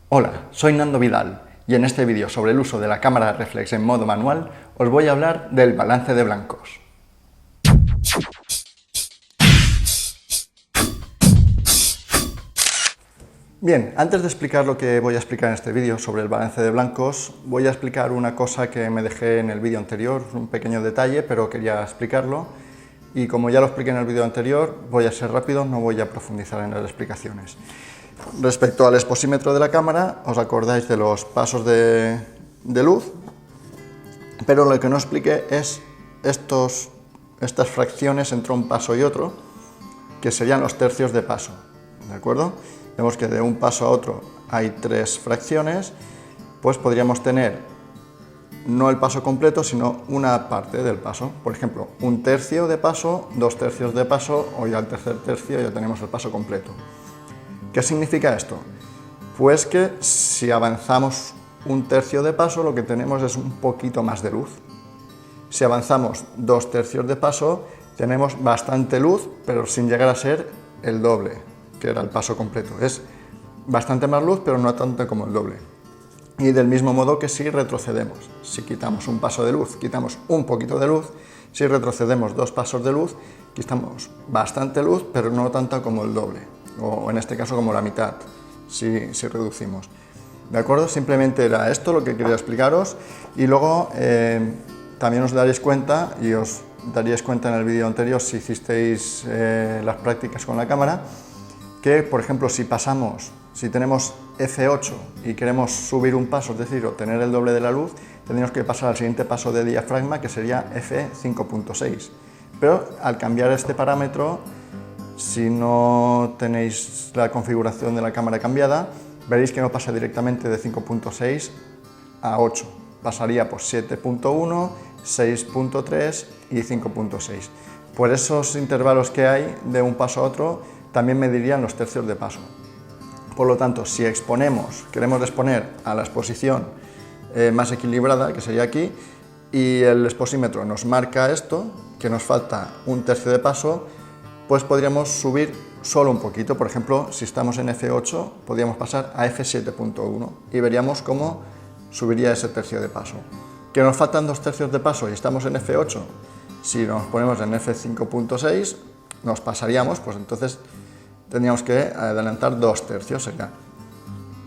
Hola, soy Nando Vidal y en este vídeo sobre el uso de la cámara reflex en modo manual os voy a hablar del balance de blancos. Bien, antes de explicar lo que voy a explicar en este vídeo sobre el balance de blancos, voy a explicar una cosa que me dejé en el vídeo anterior, un pequeño detalle, pero quería explicarlo. Y como ya lo expliqué en el vídeo anterior, voy a ser rápido, no voy a profundizar en las explicaciones. Respecto al exposímetro de la cámara, os acordáis de los pasos de luz, pero lo que no expliqué es estas fracciones entre un paso y otro, que serían los tercios de paso, ¿de acuerdo? Vemos que de un paso a otro hay 3 fracciones, pues podríamos tener no el paso completo, sino una parte del paso. Por ejemplo, un tercio de paso, 2 tercios de paso, o ya el tercer tercio ya tenemos el paso completo. ¿Qué significa esto? Pues que si avanzamos un tercio de paso, lo que tenemos es un poquito más de luz. Si avanzamos 2 tercios de paso, tenemos bastante luz, pero sin llegar a ser el doble, que era el paso completo. Es bastante más luz, pero no tanto como el doble. Y del mismo modo que si retrocedemos. Si quitamos un paso de luz, quitamos un poquito de luz. Si retrocedemos 2 pasos de luz, quitamos bastante luz, pero no tanta como el doble. O en este caso como la mitad, si reducimos. ¿De acuerdo? Simplemente era esto lo que quería explicaros. Y luego también os daréis cuenta, y os daríais cuenta en el vídeo anterior si hicisteis las prácticas con la cámara, que por ejemplo si tenemos F8 y queremos subir un paso, es decir, obtener el doble de la luz, tendríamos que pasar al siguiente paso de diafragma, que sería F5.6. Pero al cambiar este parámetro, si no tenéis la configuración de la cámara cambiada, veréis que no pasa directamente de 5.6 a 8. Pasaría por 7.1, 6.3 y 5.6. Por esos intervalos que hay de un paso a otro, también medirían los tercios de paso. Por lo tanto, si queremos exponer a la exposición más equilibrada, que sería aquí, y el exposímetro nos marca esto, que nos falta un tercio de paso, pues podríamos subir solo un poquito. Por ejemplo, si estamos en F8, podríamos pasar a F7.1 y veríamos cómo subiría ese tercio de paso. ¿Que nos faltan 2 tercios de paso y estamos en F8? Si nos ponemos en F5.6, nos pasaríamos, pues entonces tendríamos que adelantar 2 tercios, sería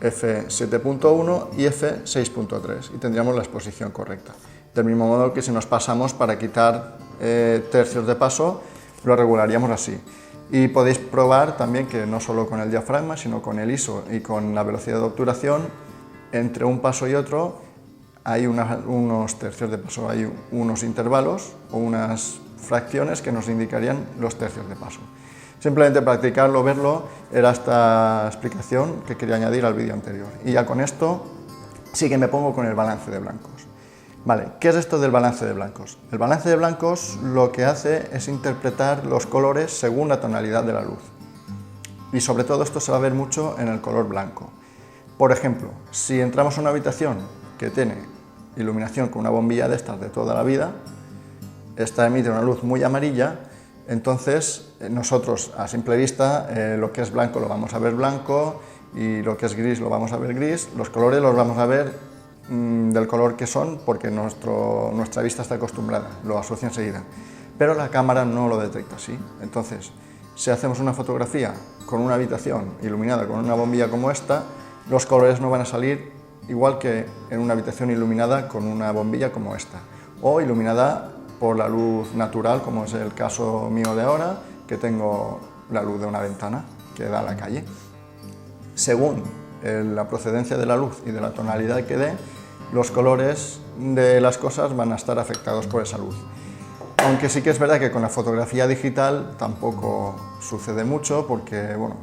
F7.1 y F6.3, y tendríamos la exposición correcta. Del mismo modo que si nos pasamos, para quitar tercios de paso, lo regularíamos así. Y podéis probar también que no solo con el diafragma, sino con el ISO y con la velocidad de obturación, entre un paso y otro hay unos tercios de paso, hay unos intervalos o unas fracciones que nos indicarían los tercios de paso. Simplemente practicarlo, verlo, era esta explicación que quería añadir al vídeo anterior. Y ya con esto sí que me pongo con el balance de blancos. Vale, ¿qué es esto del balance de blancos? El balance de blancos lo que hace es interpretar los colores según la tonalidad de la luz. Y sobre todo esto se va a ver mucho en el color blanco. Por ejemplo, si entramos a una habitación que tiene iluminación con una bombilla de estas de toda la vida, esta emite una luz muy amarilla, entonces nosotros a simple vista lo que es blanco lo vamos a ver blanco y lo que es gris lo vamos a ver gris. Los colores los vamos a ver del color que son porque nuestra vista está acostumbrada, lo asocia enseguida. Pero la cámara no lo detecta así. Entonces, si hacemos una fotografía con una habitación iluminada con una bombilla como esta, los colores no van a salir igual que en una habitación iluminada con una bombilla como esta, o iluminada por la luz natural, como es el caso mío de ahora, que tengo la luz de una ventana que da a la calle. Según la procedencia de la luz y de la tonalidad que dé, los colores de las cosas van a estar afectados por esa luz. Aunque sí que es verdad que con la fotografía digital tampoco sucede mucho, porque bueno,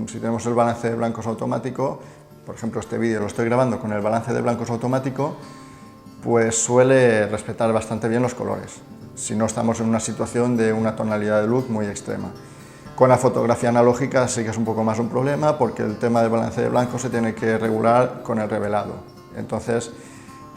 si tenemos el balance de blancos automático, por ejemplo este vídeo lo estoy grabando con el balance de blancos automático, pues suele respetar bastante bien los colores, si no estamos en una situación de una tonalidad de luz muy extrema. Con la fotografía analógica sí que es un poco más un problema, porque el tema del balance de blancos se tiene que regular con el revelado. Entonces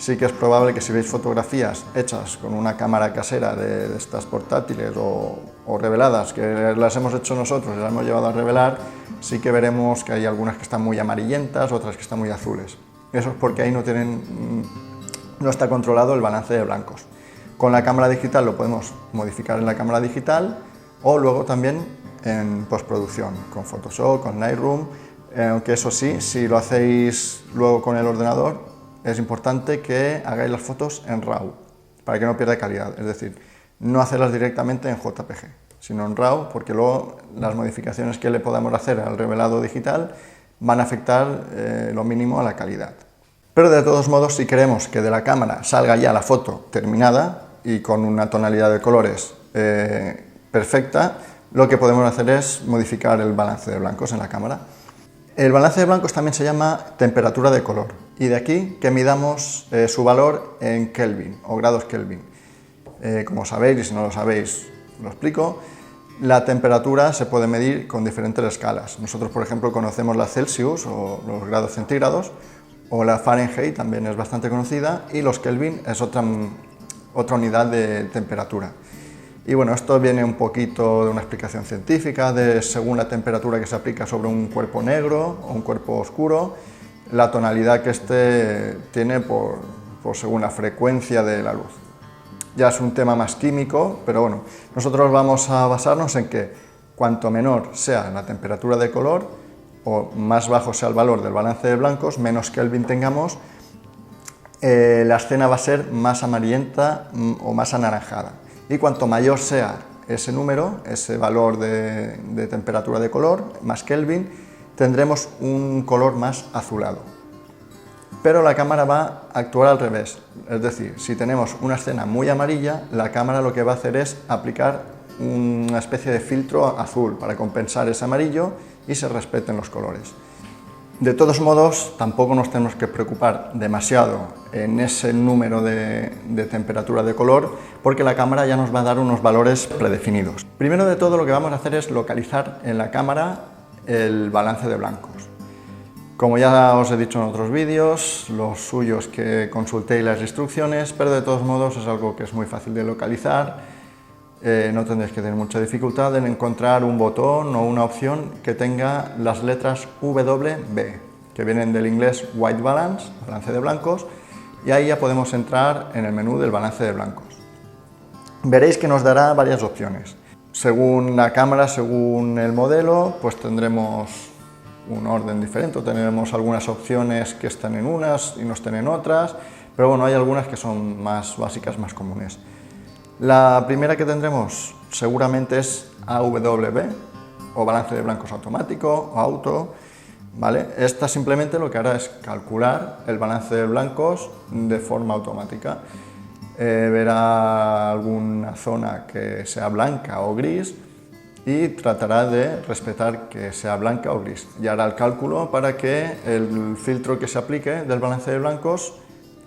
sí que es probable que si veis fotografías hechas con una cámara casera de estas portátiles o reveladas, que las hemos hecho nosotros y las hemos llevado a revelar, sí que veremos que hay algunas que están muy amarillentas, otras que están muy azules. Eso es porque ahí no está controlado el balance de blancos. Con la cámara digital lo podemos modificar en la cámara digital o luego también en postproducción, con Photoshop, con Lightroom, aunque eso sí, si lo hacéis luego con el ordenador, es importante que hagáis las fotos en RAW, para que no pierda calidad, es decir, no hacerlas directamente en JPG, sino en RAW, porque luego las modificaciones que le podamos hacer al revelado digital van a afectar lo mínimo a la calidad. Pero de todos modos, si queremos que de la cámara salga ya la foto terminada y con una tonalidad de colores perfecta, lo que podemos hacer es modificar el balance de blancos en la cámara. El balance de blancos también se llama temperatura de color, y de aquí que midamos su valor en Kelvin o grados Kelvin. Como sabéis, y si no lo sabéis, lo explico, la temperatura se puede medir con diferentes escalas. Nosotros, por ejemplo, conocemos la Celsius o los grados centígrados, o la Fahrenheit también es bastante conocida, y los Kelvin es otra unidad de temperatura. Y bueno, esto viene un poquito de una explicación científica, de según la temperatura que se aplica sobre un cuerpo negro o un cuerpo oscuro, la tonalidad que éste tiene por según la frecuencia de la luz. Ya es un tema más químico, pero bueno, nosotros vamos a basarnos en que cuanto menor sea la temperatura de color o más bajo sea el valor del balance de blancos, menos Kelvin tengamos, la escena va a ser más amarillenta o más anaranjada. Y cuanto mayor sea ese número, ese valor de temperatura de color, más Kelvin, tendremos un color más azulado. Pero la cámara va a actuar al revés, es decir, si tenemos una escena muy amarilla, la cámara lo que va a hacer es aplicar una especie de filtro azul para compensar ese amarillo y se respeten los colores. De todos modos, tampoco nos tenemos que preocupar demasiado en ese número de temperatura de color, porque la cámara ya nos va a dar unos valores predefinidos. Primero de todo, lo que vamos a hacer es localizar en la cámara el balance de blancos. Como ya os he dicho en otros vídeos, lo suyo es que consultéis las instrucciones, pero de todos modos es algo que es muy fácil de localizar. No tendréis que tener mucha dificultad en encontrar un botón o una opción que tenga las letras WB, que vienen del inglés White Balance, balance de blancos, y ahí ya podemos entrar en el menú del balance de blancos. Veréis que nos dará varias opciones. Según la cámara, según el modelo, pues tendremos un orden diferente, tendremos algunas opciones que están en unas y no estén en otras, pero bueno, hay algunas que son más básicas, más comunes. La primera que tendremos seguramente es AWB, o balance de blancos automático, o auto, ¿vale? Esta simplemente lo que hará es calcular el balance de blancos de forma automática. Verá alguna zona que sea blanca o gris y tratará de respetar que sea blanca o gris. Y hará el cálculo para que el filtro que se aplique del balance de blancos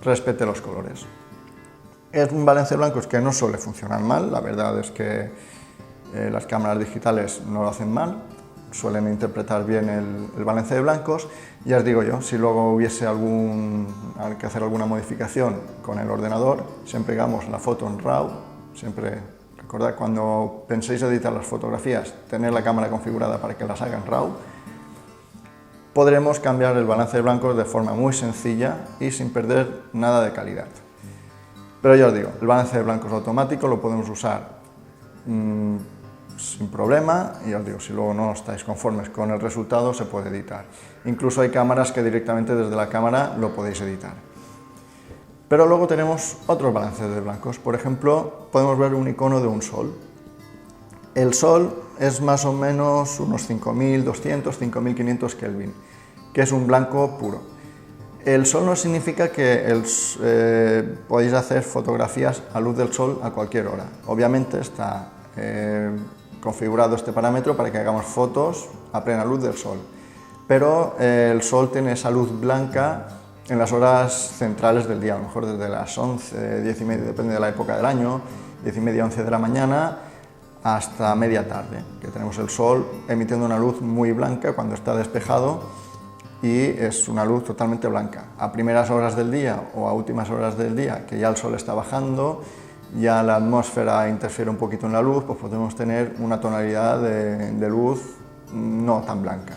respete los colores. Es un balance de blancos que no suele funcionar mal, la verdad es que las cámaras digitales no lo hacen mal, suelen interpretar bien el balance de blancos. Ya os digo yo, si luego hubiese que hacer alguna modificación con el ordenador, siempre hagamos la foto en RAW, siempre recordad cuando penséis editar las fotografías, tener la cámara configurada para que las haga en RAW, podremos cambiar el balance de blancos de forma muy sencilla y sin perder nada de calidad. Pero ya os digo, el balance de blancos automático lo podemos usar sin problema, y ya os digo, si luego no estáis conformes con el resultado, se puede editar. Incluso hay cámaras que directamente desde la cámara lo podéis editar. Pero luego tenemos otros balances de blancos. Por ejemplo, podemos ver un icono de un sol. El sol es más o menos unos 5200, 5500 Kelvin, que es un blanco puro. El sol no significa que podéis hacer fotografías a luz del sol a cualquier hora. Obviamente está configurado este parámetro para que hagamos fotos a plena luz del sol. Pero el sol tiene esa luz blanca en las horas centrales del día, a lo mejor desde las 11, 10 y media, depende de la época del año, 10 y media, 11 de la mañana, hasta media tarde, que tenemos el sol emitiendo una luz muy blanca cuando está despejado y es una luz totalmente blanca. A primeras horas del día o a últimas horas del día, que ya el sol está bajando, ya la atmósfera interfiere un poquito en la luz, pues podemos tener una tonalidad de luz no tan blanca.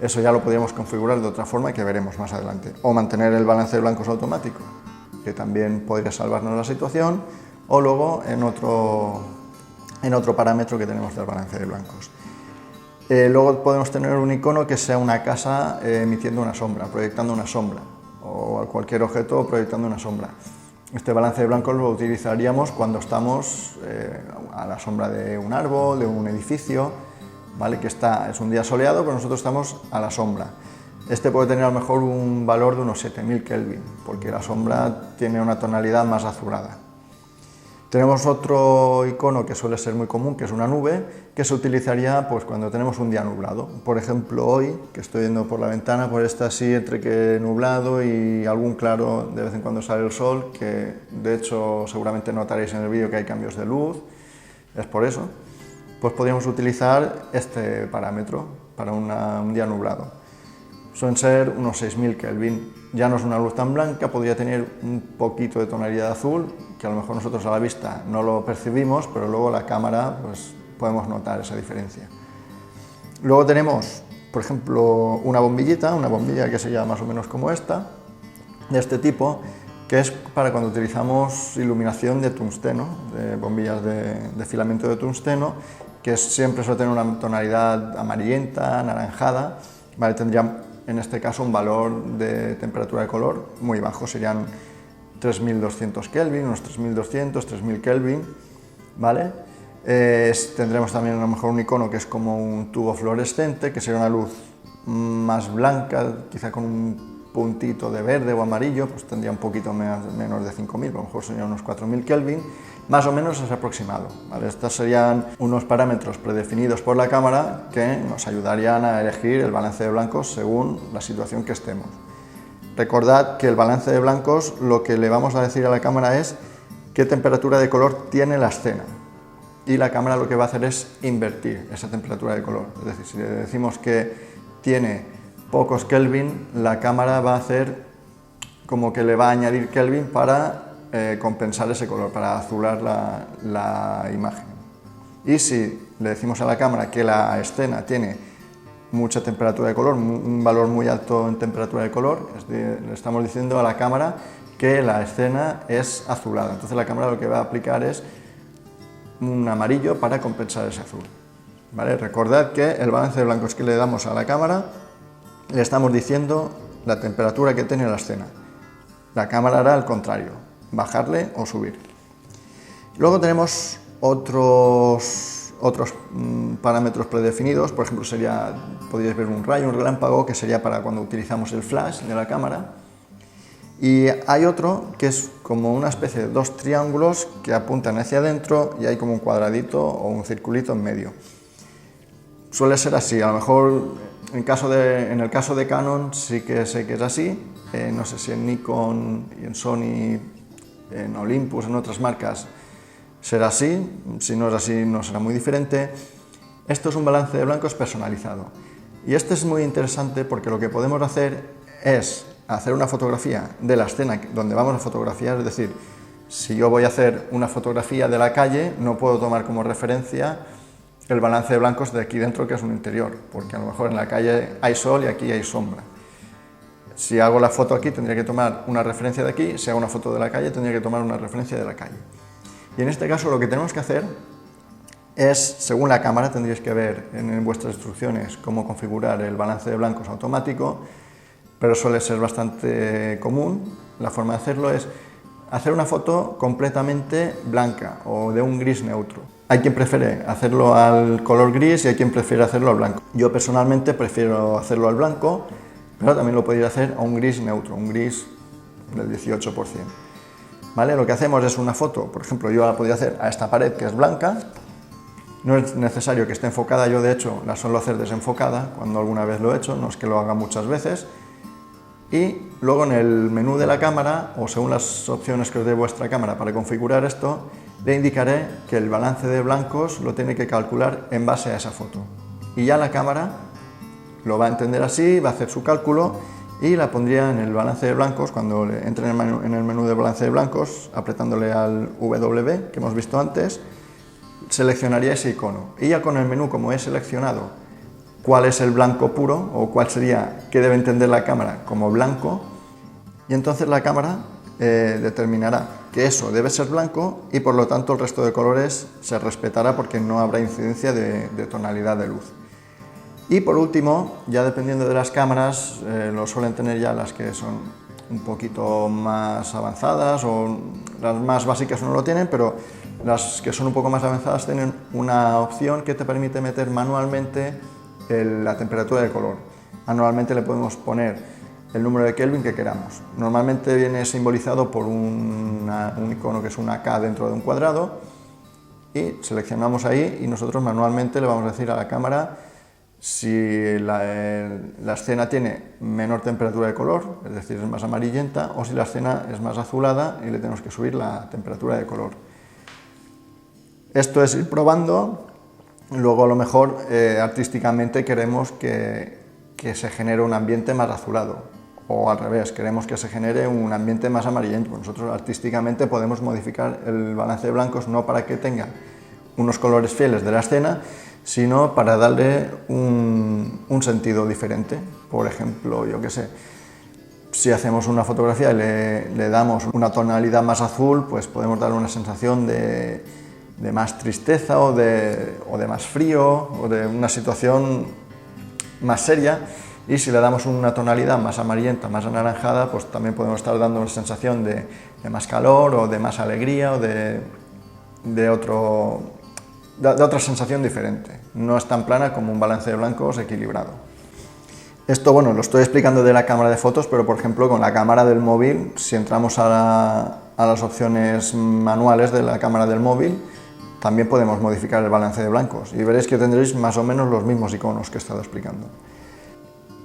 Eso ya lo podríamos configurar de otra forma que veremos más adelante. O mantener el balance de blancos automático, que también podría salvarnos la situación, o luego en otro parámetro que tenemos del balance de blancos. Luego podemos tener un icono que sea una casa emitiendo una sombra, proyectando una sombra, o cualquier objeto proyectando una sombra. Este balance de blancos lo utilizaríamos cuando estamos a la sombra de un árbol, de un edificio, ¿vale? Que es un día soleado, pero nosotros estamos a la sombra. Este puede tener a lo mejor un valor de unos 7000 Kelvin, porque la sombra tiene una tonalidad más azulada. Tenemos otro icono que suele ser muy común, que es una nube, que se utilizaría pues, cuando tenemos un día nublado. Por ejemplo, hoy, que estoy viendo por la ventana, pues está así entre que nublado y algún claro, de vez en cuando sale el sol, que de hecho seguramente notaréis en el vídeo que hay cambios de luz, es por eso. Pues podríamos utilizar este parámetro para un día nublado. Suelen ser unos 6000 Kelvin. Ya no es una luz tan blanca, podría tener un poquito de tonalidad azul, que a lo mejor nosotros a la vista no lo percibimos, pero luego la cámara pues, podemos notar esa diferencia. Luego tenemos, por ejemplo, una bombilla que sería más o menos como esta, de este tipo, que es para cuando utilizamos iluminación de tungsteno, de bombillas de filamento de tungsteno, que siempre suele tener una tonalidad amarillenta, anaranjada, ¿vale? Tendría en este caso un valor de temperatura de color muy bajo, serían 3200 Kelvin, unos 3200, 3000 Kelvin, ¿vale? Tendremos también a lo mejor un icono que es como un tubo fluorescente, que sería una luz más blanca, quizá con un puntito de verde o amarillo, pues tendría un poquito menos de 5000, a lo mejor serían unos 4000 Kelvin, más o menos es aproximado, ¿vale? Estos serían unos parámetros predefinidos por la cámara que nos ayudarían a elegir el balance de blancos según la situación que estemos. Recordad que el balance de blancos lo que le vamos a decir a la cámara es qué temperatura de color tiene la escena, y la cámara lo que va a hacer es invertir esa temperatura de color. Es decir, si le decimos que tiene pocos Kelvin, la cámara va a hacer como que le va a añadir Kelvin para compensar ese color, para azular la imagen. Y si le decimos a la cámara que la escena tiene mucha temperatura de color, un valor muy alto en temperatura de color, le estamos diciendo a la cámara que la escena es azulada. Entonces la cámara lo que va a aplicar es un amarillo para compensar ese azul, ¿vale? Recordad que el balance de blancos que le damos a la cámara le estamos diciendo la temperatura que tiene la escena. La cámara hará al contrario, bajarle o subir. Luego tenemos otros parámetros predefinidos, por ejemplo podríais ver un rayo, un relámpago, que sería para cuando utilizamos el flash de la cámara. Y hay otro que es como una especie de dos triángulos que apuntan hacia adentro y hay como un cuadradito o un circulito en medio. Suele ser así, a lo mejor en el caso de Canon sí que sé que es así, no sé si en Nikon y en Sony, en Olympus, en otras marcas será así, si no es así no será muy diferente. Esto es un balance de blancos personalizado y este es muy interesante porque lo que podemos hacer es hacer una fotografía de la escena donde vamos a fotografiar, es decir, si yo voy a hacer una fotografía de la calle no puedo tomar como referencia el balance de blancos de aquí dentro, que es un interior, porque a lo mejor en la calle hay sol y aquí hay sombra. Si hago la foto aquí tendría que tomar una referencia de aquí, si hago una foto de la calle tendría que tomar una referencia de la calle. Y en este caso lo que tenemos que hacer es, según la cámara, tendréis que ver en vuestras instrucciones cómo configurar el balance de blancos automático, pero suele ser bastante común. La forma de hacerlo es hacer una foto completamente blanca o de un gris neutro. Hay quien prefiere hacerlo al color gris y hay quien prefiere hacerlo al blanco. Yo personalmente prefiero hacerlo al blanco, pero también lo podéis hacer a un gris neutro, un gris del 18%. ¿Vale? Lo que hacemos es una foto, por ejemplo, yo la podría hacer a esta pared que es blanca, no es necesario que esté enfocada, yo de hecho la suelo hacer desenfocada cuando alguna vez lo he hecho, no es que lo haga muchas veces, y luego en el menú de la cámara, o según las opciones que os dé vuestra cámara para configurar esto, le indicaré que el balance de blancos lo tiene que calcular en base a esa foto. Y ya la cámara lo va a entender así, va a hacer su cálculo y la pondría en el balance de blancos. Cuando entre en el menú de balance de blancos, apretándole al W que hemos visto antes, seleccionaría ese icono. Y ya con el menú, como he seleccionado cuál es el blanco puro o cuál sería, qué debe entender la cámara como blanco, y entonces la cámara determinará que eso debe ser blanco y por lo tanto el resto de colores se respetará porque no habrá incidencia de tonalidad de luz. Y por último, ya dependiendo de las cámaras, lo suelen tener ya las que son un poquito más avanzadas, o las más básicas no lo tienen, pero las que son un poco más avanzadas tienen una opción que te permite meter manualmente la temperatura de color. Manualmente le podemos poner el número de Kelvin que queramos. Normalmente viene simbolizado por un icono que es una K dentro de un cuadrado, y seleccionamos ahí y nosotros manualmente le vamos a decir a la cámara si la escena tiene menor temperatura de color, es decir, es más amarillenta, o si la escena es más azulada y le tenemos que subir la temperatura de color. Esto es ir probando. Luego a lo mejor artísticamente queremos que se genere un ambiente más azulado, o al revés, queremos que se genere un ambiente más amarillento. Nosotros artísticamente podemos modificar el balance de blancos no para que tenga unos colores fieles de la escena, sino para darle un sentido diferente. Por ejemplo, yo qué sé, si hacemos una fotografía y le damos una tonalidad más azul, pues podemos darle una sensación de más tristeza o de más frío, o de una situación más seria. Y si le damos una tonalidad más amarillenta, más anaranjada, pues también podemos estar dando una sensación de más calor o de más alegría o de otra sensación diferente. No es tan plana como un balance de blancos equilibrado. Esto, bueno, lo estoy explicando de la cámara de fotos, pero por ejemplo con la cámara del móvil, si entramos a las opciones manuales de la cámara del móvil, también podemos modificar el balance de blancos y veréis que tendréis más o menos los mismos iconos que he estado explicando.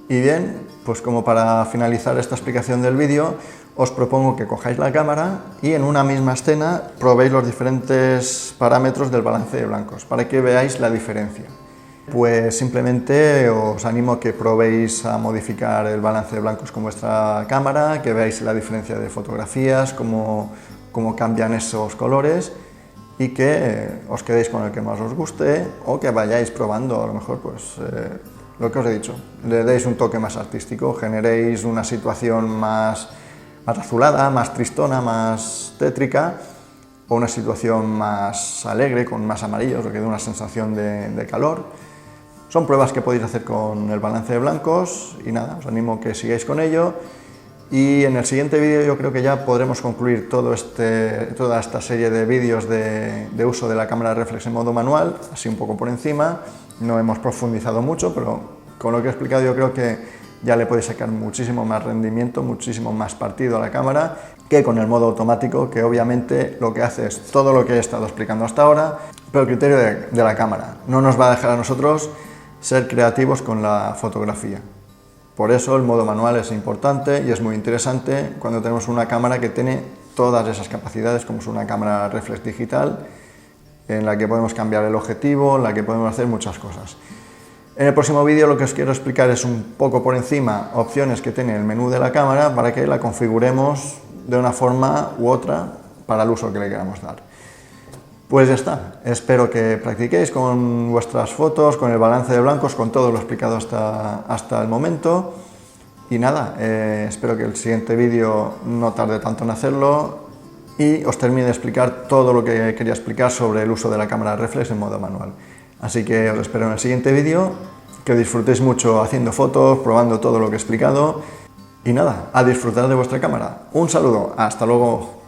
Y bien, pues como para finalizar esta explicación del vídeo, os propongo que cojáis la cámara y en una misma escena probéis los diferentes parámetros del balance de blancos para que veáis la diferencia. Pues simplemente os animo a que probéis a modificar el balance de blancos con vuestra cámara, que veáis la diferencia de fotografías, cómo cambian esos colores, y que os quedéis con el que más os guste, o que vayáis probando, a lo mejor pues lo que os he dicho, le deis un toque más artístico, generéis una situación más azulada, más tristona, más tétrica, o una situación más alegre, con más amarillos, o que dé una sensación de calor. Son pruebas que podéis hacer con el balance de blancos y nada, os animo a que sigáis con ello. Y en el siguiente vídeo yo creo que ya podremos concluir toda esta serie de vídeos de uso de la cámara reflex en modo manual, así un poco por encima. No hemos profundizado mucho, pero con lo que he explicado yo creo que ya le podéis sacar muchísimo más rendimiento, muchísimo más partido a la cámara que con el modo automático, que obviamente lo que hace es todo lo que he estado explicando hasta ahora, pero el criterio de la cámara no nos va a dejar a nosotros ser creativos con la fotografía. Por eso el modo manual es importante y es muy interesante cuando tenemos una cámara que tiene todas esas capacidades, como es una cámara reflex digital, en la que podemos cambiar el objetivo, en la que podemos hacer muchas cosas. En el próximo vídeo lo que os quiero explicar es un poco por encima opciones que tiene el menú de la cámara para que la configuremos de una forma u otra para el uso que le queramos dar. Pues ya está, espero que practiquéis con vuestras fotos, con el balance de blancos, con todo lo explicado hasta el momento. Y nada, espero que el siguiente vídeo no tarde tanto en hacerlo y os termine de explicar todo lo que quería explicar sobre el uso de la cámara reflex en modo manual. Así que os espero en el siguiente vídeo, que disfrutéis mucho haciendo fotos, probando todo lo que he explicado y nada, a disfrutar de vuestra cámara. Un saludo, hasta luego.